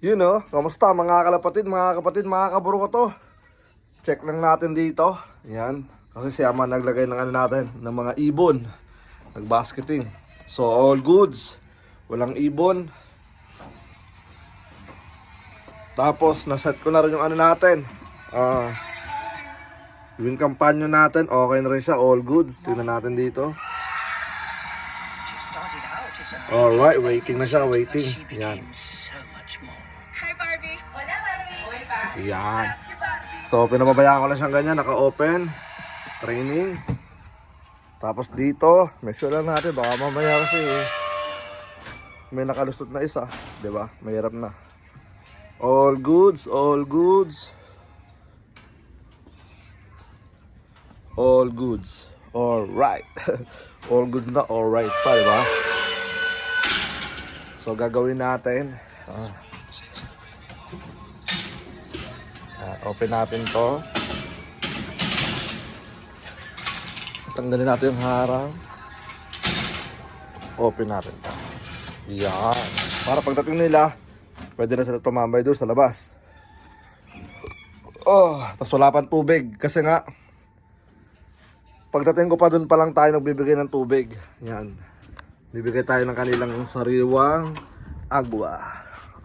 Yun oh, kamusta mga kalapatid, mga kapatid, mga kaburo ko to. Check lang natin dito. Yan. Kasi si Ama naglagay ng ano natin, ng mga ibon. Nagbasketing. So all goods. Walang ibon. Tapos naset ko na rin yung ano natin. Yung kampanyo natin, okay na rin siya. All goods. Tingnan natin dito. Alright, waiting na siya, waiting. Yan. Yan. So, pinababayaan ko lang siyang ganyan, naka-open. Training. Tapos dito, make sure lang natin, baka mamaya kasi may nakalusot na isa. Diba? Mahirap na. All goods, all goods. All goods. Alright. All goods na, alright pa, diba? So, gagawin natin. Open natin to. Tanggalin natin yung harang. Open natin to. Yan. Para pagdating nila, pwede na sila tumambay doon sa labas. Tapos wala pang tubig. Kasi nga, pagdating ko pa doon pa lang tayo nagbibigay ng tubig. Yan. Bibigay tayo ng kanilang sariwang agua.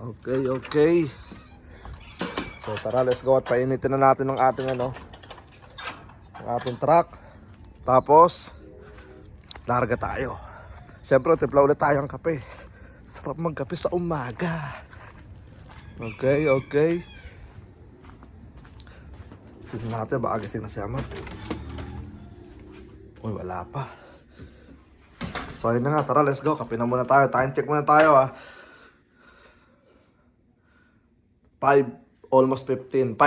Okay, okay. So tara, let's go at painitin na natin ng ating ang ating truck. Tapos larga tayo. Siyempre timpla ulit tayo ng kape. Sarap magkape sa umaga. Okay, okay. Tignan natin, baka gising na si Ama. Uy, wala pa. So ayun na nga, tara, let's go. Kape na muna tayo. Time check muna tayo 5:13,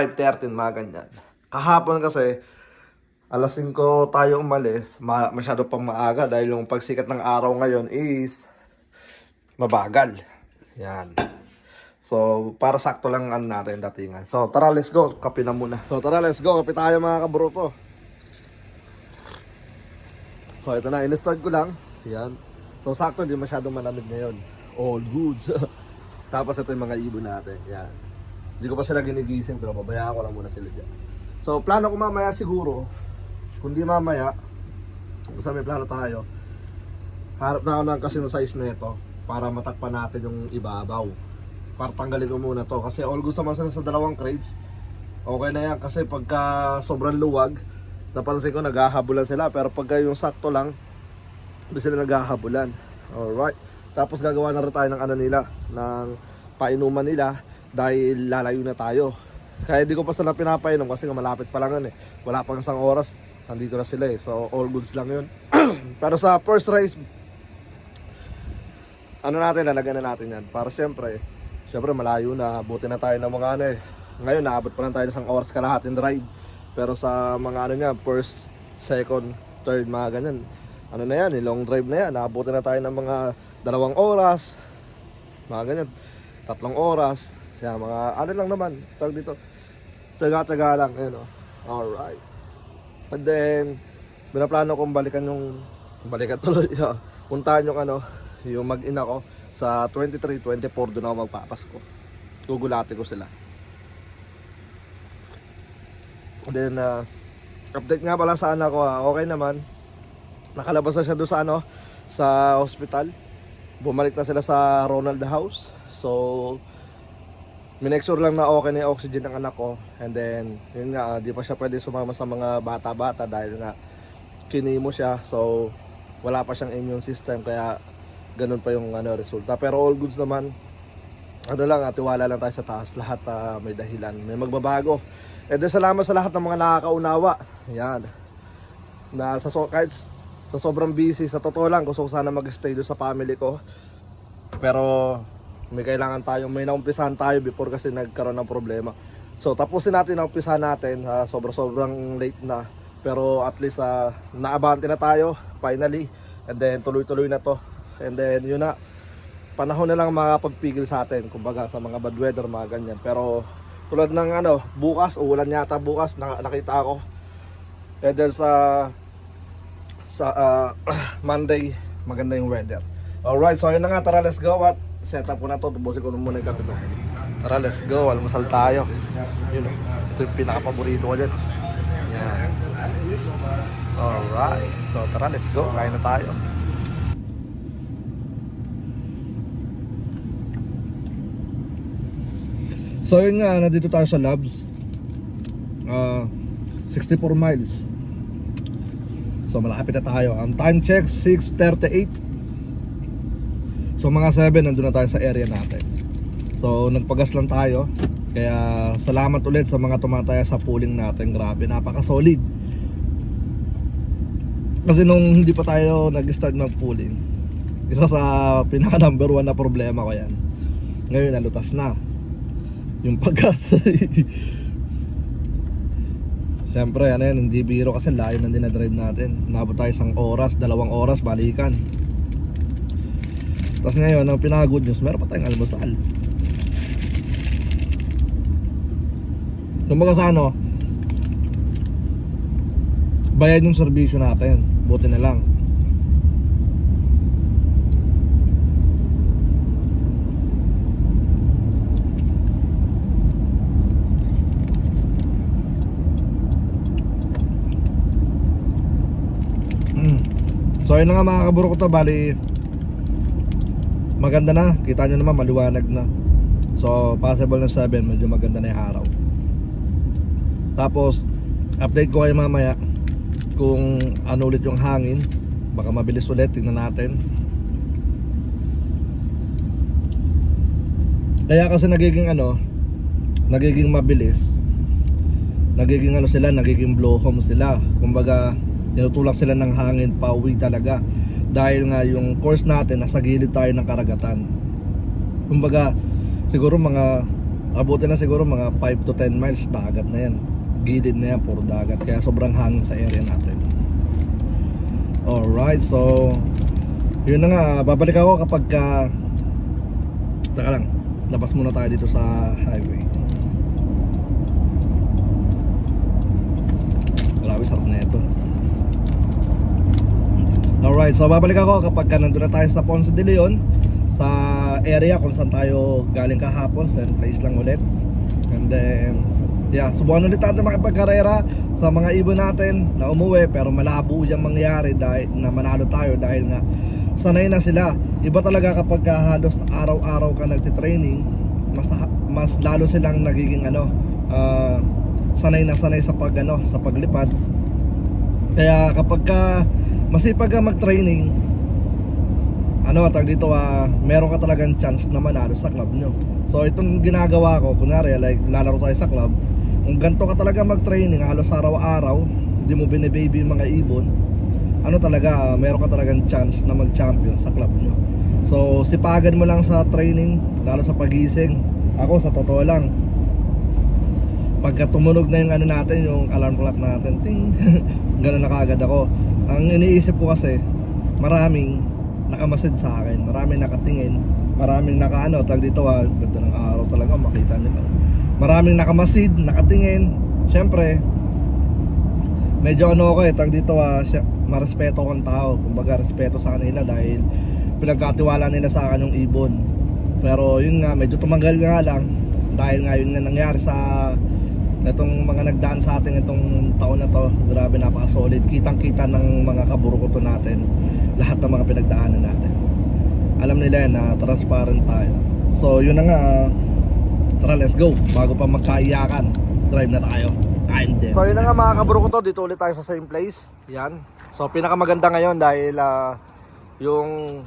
mga ganyan. Kahapon kasi, alas 5 tayo umalis, masyado pang maaga dahil yung pagsikat ng araw ngayon is mabagal. Yan. So, para sakto lang ano natin datingan. So, tara, let's go. Kape na muna. So, tara, let's go. Kape tayo mga kabruto. So, ito na. In-start ko lang. Yan. So, sakto, hindi masyadong malamig ngayon. All goods. Tapos, ito yung mga ibon natin. Yan. Hindi ko pa sila ginigising pero babayaan ko lang muna sila dyan. So plano ko mamaya siguro, kung di mamaya, basta may plano tayo, harap na ako ng casino size na ito para matakpan natin yung ibabaw. Para tanggalin ko muna to kasi all goods naman sa dalawang crates. Okay na yan kasi pagka sobrang luwag, napansin ko naghahabulan sila, pero pagka yung sakto lang, hindi sila naghahabulan. Alright. Tapos gagawa na rin tayo ng ano nila, ng painuman nila. Dahil lalayo na tayo. Kaya di ko pa sila pinapainom kasi nga malapit pa lang yun Wala pang isang oras, nandito na sila So all goods lang yun. Pero sa first race, ano natin, lalagyan na natin yan. Para syempre malayo na, buti na tayo ng mga Ngayon naabot pa lang tayo ng isang oras kalahating drive. Pero sa mga first, second, third, mga ganyan, na yan, long drive na yan. Naabuti na tayo ng mga 2 oras, mga ganyan, 3 oras. Kaya mga lang naman, tawag dito, taga-taga lang, Alright. And then, binaplano kong balikan tuloy, puntahan yung mag-ina ko sa 23, 24, doon ako magpapasko. Gugulatin ko sila. And then, update nga pala sa anak ko, okay naman. Nakalabas na siya doon sa hospital. Bumalik na sila sa Ronald House. So, minake sure lang na okay na yung oxygen ng anak ko. And then, yun nga, di pa siya pwede sumama sa mga bata-bata dahil nga kinimo siya. So, wala pa siyang immune system kaya ganun pa yung resulta. Pero all goods naman, tiwala lang tayo sa taas. Lahat may dahilan, may magbabago. And then, salamat sa lahat ng mga nakakaunawa. Yan. Na kahit sa sobrang busy, sa totoo lang, gusto ko sana mag-stay doon sa family ko. Pero may kailangan may naumpisahan tayo before kasi nagkaroon ng problema. So tapusin natin ang umpisahan natin, sobrang late na. Pero at least naabante na tayo finally. And then tuloy-tuloy na to. And then yun na, panahon na lang makapagpigil sa atin, kumbaga sa mga bad weather, mga ganyan. Pero tulad ng bukas, uulan yata bukas, nakita ako. And then sa Monday, maganda yung weather. Alright, so yun na nga, tara, let's go. Set up ko na to, tubusin ko muna yung kape. Tara, let's go. Almusal tayo. Yun, ito yung pinaka-paborito ko dyan. Yan. Alright. So, tara, let's go. Kain na tayo. So, yun nga. Nandito tayo sa Labs. 64 miles. So, malapit na tayo. Ang time check, 6:38. So, mga 7, nandun na tayo sa area natin. So nagpagas lang tayo. Kaya salamat ulit sa mga tumataya sa pooling natin. Grabe, napaka-solid. Kasi nung hindi pa tayo nag-start ng pooling, isa sa pinaka number 1 na problema ko yan. Ngayon nalutas na yung paggas. Siyempre ano yan, hindi biro kasi layo na dinadrive natin. Nabot tayo 1 oras, 2 oras balikan. Tapos ngayon ang pinaka-good news, meron pa tayong almusal. Kumbaga sa ano, bayad yung serbisyo natin. Buti na lang. So yun na nga mga kaburo ko to. Bali maganda na. Kita nyo naman maliwanag na. So possible na 7, medyo maganda na yung araw. Tapos update ko kayo mamaya kung ano ulit yung hangin. Baka mabilis ulit, tingnan natin. Kaya kasi nagiging ano, nagiging mabilis, nagiging ano sila, nagiging blow home sila. Kumbaga tinutulak sila ng hangin pauwi talaga. Dahil nga yung course natin nasa gilid tayo ng karagatan. Kumbaga siguro mga abutin na siguro mga 5 to 10 miles dagat na yan. Gilid na yan, puro dagat. Kaya sobrang hangin sa area natin. Alright, so yun na nga, babalik ako kapag taka lang, labas muna tayo dito sa highway. Grabe, sarap na ito. Alright, so babalik ako kapag nandun na tayo sa Ponce de Leon, sa area kung saan tayo galing kahapon. Same place lang ulit. And then yeah, subukan ulit natin makipagkarera sa mga ibon natin na umuwi. Pero malabo yung mangyari dahil na manalo tayo. Dahil nga sanay na sila. Iba talaga kapag halos araw-araw ka nagtitraining, mas lalo silang nagiging ano, sanay na sanay sa sa paglipad. Kaya kapag masipag ka mag-training, ano tag dito, meron ka talagang chance na manalo sa club nyo. So itong ginagawa ko, kunwari like lalaro tayo sa club, kung ganito ka talaga mag-training halos araw-araw, hindi mo binibaby yung mga ibon, ano talaga, meron ka talagang chance na mag-champion sa club nyo. So sipagan mo lang sa training, lalo sa pagising. Ako sa totoo lang, pagka tumunog na yung ano natin, yung alarm clock natin, ting, gano'n na kaagad ako. Ang iniisip ko kasi, maraming nakamasid sa akin, maraming nakatingin, maraming nakaano, tag dito ganda ng araw talaga, makita nila. Maraming nakamasid, nakatingin. Siyempre medyo ano ako tag dito, marespeto akong tao. Kumbaga respeto sa kanila dahil pinagkatiwala nila sa akin yung ibon. Pero yun nga, medyo tumanggal nga lang dahil nga yun nga nangyari sa itong mga nagdaan sa atin itong taon na to. Grabe, napaka-solid. Kitang-kita ng mga kaburukoto natin lahat ng mga pinagdaanan natin. Alam nila yan na transparent tayo. So yun na nga, tara, let's go. Bago pa magkaiyakan, drive na tayo. Kain din. So yun na nga mga kaburukoto, dito ulit tayo sa same place. Yan. So pinakamaganda ngayon dahil yung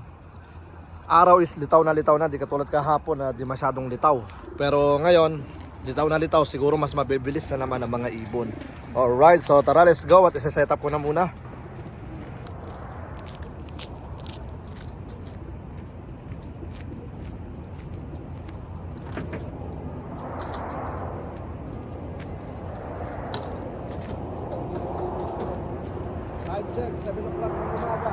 araw is litaw na, di katulad kahapon na di masyadong litaw. Pero ngayon, litaw na litaw, siguro mas mabibilis na naman ang mga ibon. Alright, so tara, let's go. At isa-set up ko na muna. Time check, 7 o'clock ng umaga.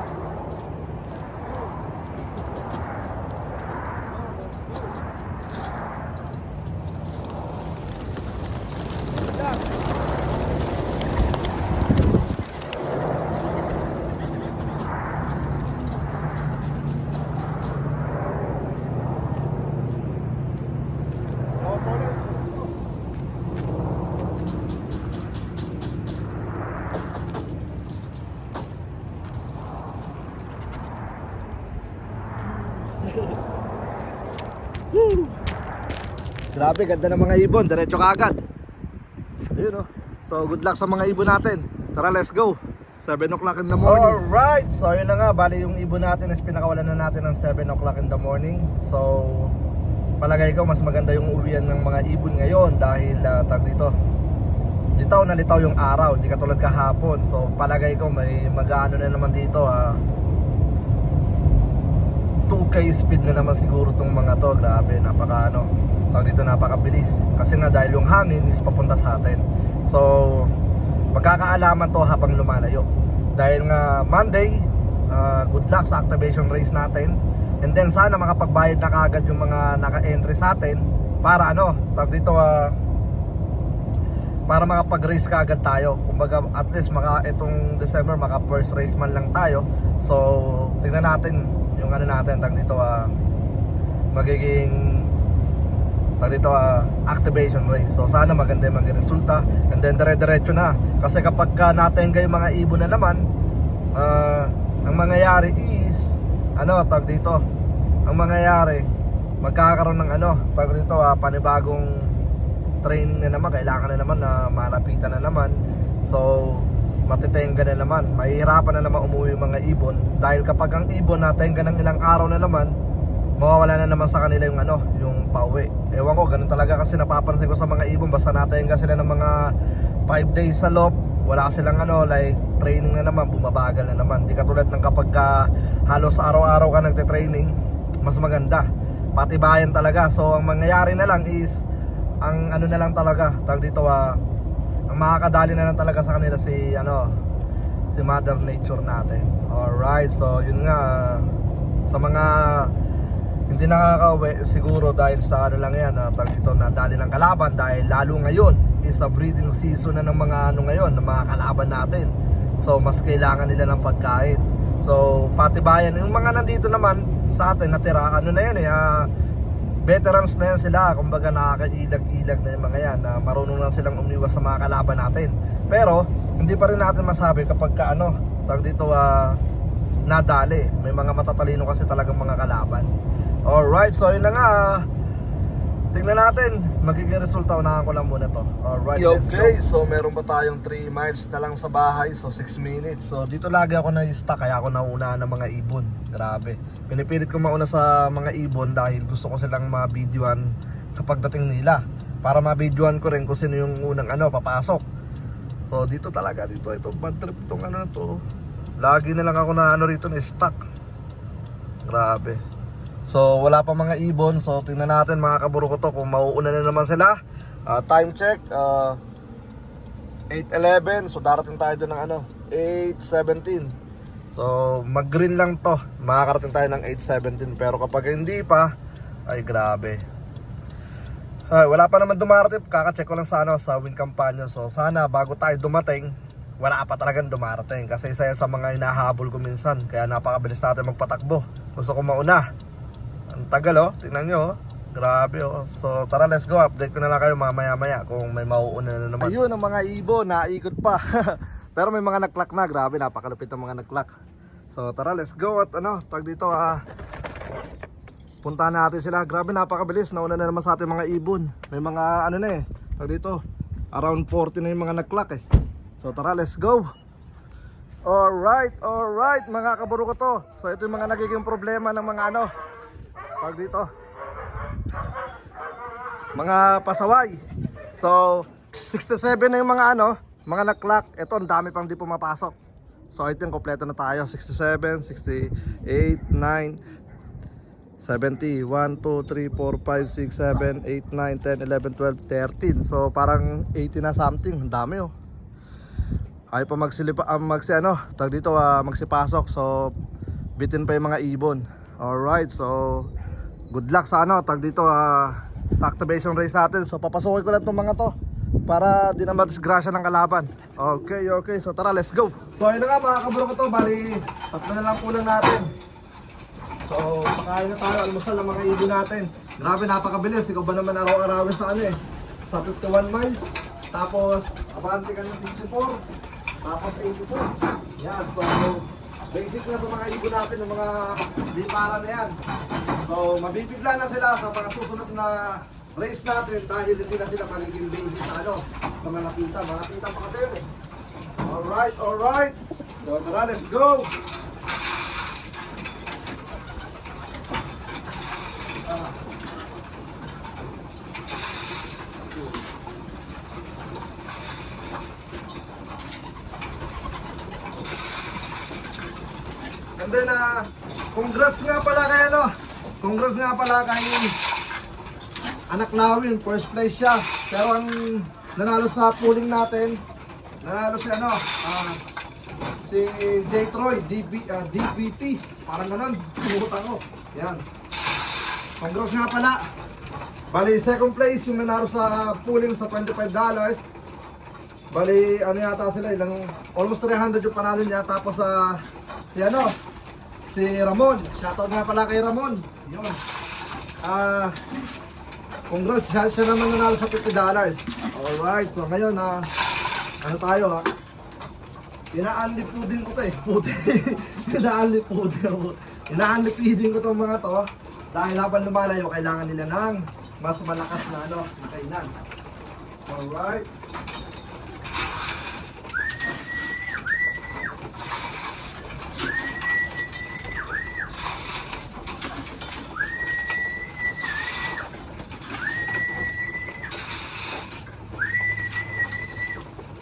Grabe, ganda ng mga ibon. Diretso ka agad. Ayun oh. So good luck sa mga ibon natin. Tara, let's go. 7 o'clock in the morning. Alright, so yun na nga. Bali yung ibon natin is pinakawalan na natin ng 7 o'clock in the morning. So palagay ko mas maganda yung uwian ng mga ibon ngayon dahil tag dito, litaw na litaw yung araw, di katulad kahapon. So palagay ko may mag-ano na naman dito 2K speed na naman siguro tong mga to. Grabe, napaka ano, tag dito, napakabilis. Kasi nga dahil yung hangin is papunta sa atin. So magkakaalaman to habang lumalayo. Dahil nga Monday, good luck sa activation race natin. And then sana makapagbayad na kaagad yung mga naka-entry sa atin para ano, tawag dito para makapag-race kaagad tayo. Kumbaga at least itong December maka first race man lang tayo. So tingnan natin yung ano natin, tawag dito magiging tawag dito activation race. So sana maganda yung maging resulta. And then dire-diretso na. Kasi kapag natenga yung mga ibon na naman, ang mangyayari is ano, tawag dito, ang mangyayari, magkakaroon ng ano, tawag dito, panibagong training na naman. Kailangan na naman na malapitan na naman. So matitenga na naman, mahihirapan na naman umuwi yung mga ibon. Dahil kapag ang ibon natenga ng ilang araw na naman, mawawala na naman sa kanila yung ano, yung pauwi. Ewan ko, ganun talaga kasi napapansin ko sa mga ibon. Basta natenga sila ng mga 5 days sa loob, wala silang ano, like training na naman, bumabagal na naman. Di katulad ng kapag halos araw-araw ka nagte-training, mas maganda, patibayan talaga. So ang mangyayari na lang is ang ano na lang talaga, tawag dito ang makakadali na lang talaga sa kanila si ano, si Mother Nature natin. Alright, so yun nga, sa mga hindi nakakauwi siguro dahil sa ano lang yan, tawag dito, nadali ng kalaban. Dahil lalo ngayon is a breeding season na ng mga ano ngayon, ng mga kalaban natin. So mas kailangan nila ng pagkain. So patibayan, yung mga nandito naman sa atin natira, ano na yan veterans na yan sila. Kumbaga nakakailag-ilag na yung mga yan, na marunong lang silang umiwas sa mga kalaban natin. Pero hindi pa rin natin masabi kapag ano, tawag dito nadali. May mga matatalino kasi talagang mga kalaban. Alright, so yun na nga, tingnan natin magiging resulta. Unahan ko lang muna to. Alright, okay, so meron ba tayong 3 miles na lang sa bahay, so 6 minutes. So dito lagi ako na-stuck, kaya ako nauna ng mga ibon. Grabe, pinipilit ko mauna sa mga ibon dahil gusto ko silang ma-videoan sa pagdating nila, para ma-videoan ko rin kung sino yung unang ano, papasok. So dito talaga, dito, ito bad trip itong ano na to. Lagi na lang ako na ano rito, na-stuck. Grabe. So wala pa mga ibon. So tingnan natin mga kaburo ko to kung mauuna na naman sila. Time check 8:11. So darating tayo doon ng ano 8:17. So mag green lang to, makakarating tayo ng 8:17. Pero kapag hindi pa, ay grabe. Wala pa naman dumarating. Kaka-check ko lang sa ano, sa wind kampanya. So sana bago tayo dumating, wala pa talagang dumarating. Kasi isa yan sa mga hinahabol ko minsan. Kaya napakabilis natin magpatakbo. Gusto ko mauna. Ang tagal tingnan nyo grabe So tara, let's go, update ko na lang kayo mamaya-maya kung may mauuna na naman. Ayun ang mga ibon, naikot pa. Pero may mga nag-clock na, grabe, napakalupit ang mga nag-clock. So tara, let's go at ano, tag dito puntahan natin sila. Grabe, napakabilis, nauna na naman sa ating mga ibon. May mga ano na tag dito, around 40 na yung mga nag-clock So tara, let's go. Alright mga kaburo ko to. So ito yung mga nagiging problema ng mga ano, tawag dito, mga pasaway. So 67 na yung mga ano, mga nag-clock. Ito ang dami pang di pumapasok. So ito yung kompleto na tayo. 67, 68, 9, 70, 1, 2, 3, 4, 5, 6, 7, 8, 9, 10, 11, 12, 13. So parang 80 na something. Ang dami Ayaw pa tawag dito, magsipasok. So bitin pa yung mga ibon. Alright, so good luck sa ano, tag dito sa activation race natin. So papasukin ko lang itong mga to para di na madisgrasya ng kalaban. Okay, so tara, let's go. So ayun na nga mga kaburo ko to, bali tatlo na lang kulang natin. So pakain na tayo, almusal ng mga ibon natin. Grabe, napakabilis. Ikaw ba naman araw-arawin sa ano sa 51 miles. Tapos abante ka ng 64. Tapos 84. Yan, so basic na sa mga ibon natin, ng mga lipara na yan. So mabibigla na sila sa mga susunod na race natin dahil hindi na sila magiging baby sa ano, sa malapita. Malapita pa kasi yun eh. Alright, alright. So tara, let's go. And then, congrats nga pala kay ano, congrats nga pala kay anak namin, first place siya. Pero ang nanalo sa pooling natin, nanalo si ano, si J. Troy, DBT, parang ganon, sinukutan ko. Yan. Congrats nga pala. Bali, second place yung nanalo sa pooling sa $25. Bali, ano yata sila, ilang, almost 300 yung panalo niya. Tapos si ano, si Ramon. Shoutout nga pala kay Ramon. Yun. Congrats, siya naman nanalo sa $50. Alright, so ngayon ano tayo ha? Ina-unli fooding ko to eh. Ina-unli fooding. Ina-unli feeding ko tong mga to. Dahil habang lumalayo, kailangan nila ng mas malakas na ano, na kainan. Alright.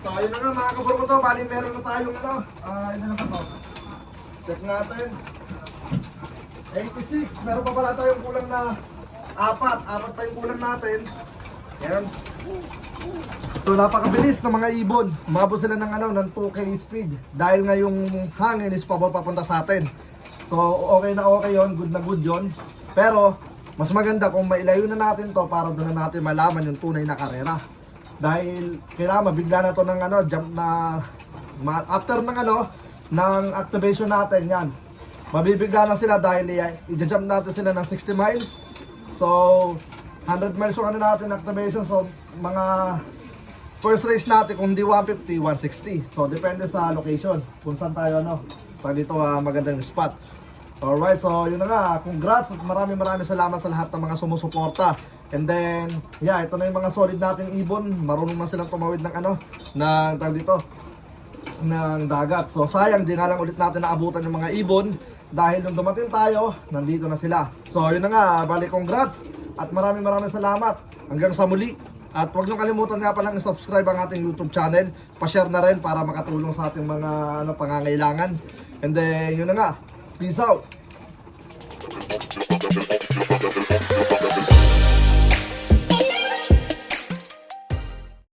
So ayun na nga mga kabro ko to, bali meron na tayong ano, ano na ba to? Check natin. 86, meron pa pala tayong kulang na apat pa yung kulang natin. Ayan. So napakabilis ng mga ibon. Umabot sila ng ano, ng 2K speed. Dahil nga yung hangin is papunta sa atin. So okay na okay yon, good na good yon. Pero mas maganda kung mailayo na natin to para doon na natin malaman yung tunay na karera. Dahil kailangan mabigla na to ng ano, jump na after ng ano, ng activation natin yan. Mabibigla na sila dahil i-jump natin sila ng 60 miles. So 100 miles yung ano natin activation. So mga first race natin kung di 150, 160. So depende sa location kung saan tayo ano. Pag dito magandang spot. Alright, so yun na nga, congrats at maraming salamat sa lahat ng mga sumusuporta. And then, yeah, ito na yung mga solid nating ibon. Marunong na silang tumawid ng ano, ng tawag dito, ng dagat. So sayang, di nga lang ulit natin naabutan yung mga ibon. Dahil nung dumating tayo, nandito na sila. So yun na nga, bali congrats at maraming salamat. Hanggang sa muli. At huwag niyong kalimutan nga palang i-subscribe ang ating YouTube channel. Pa-share na rin para makatulong sa ating mga ano, pangangailangan. And then, yun na nga. Peace out!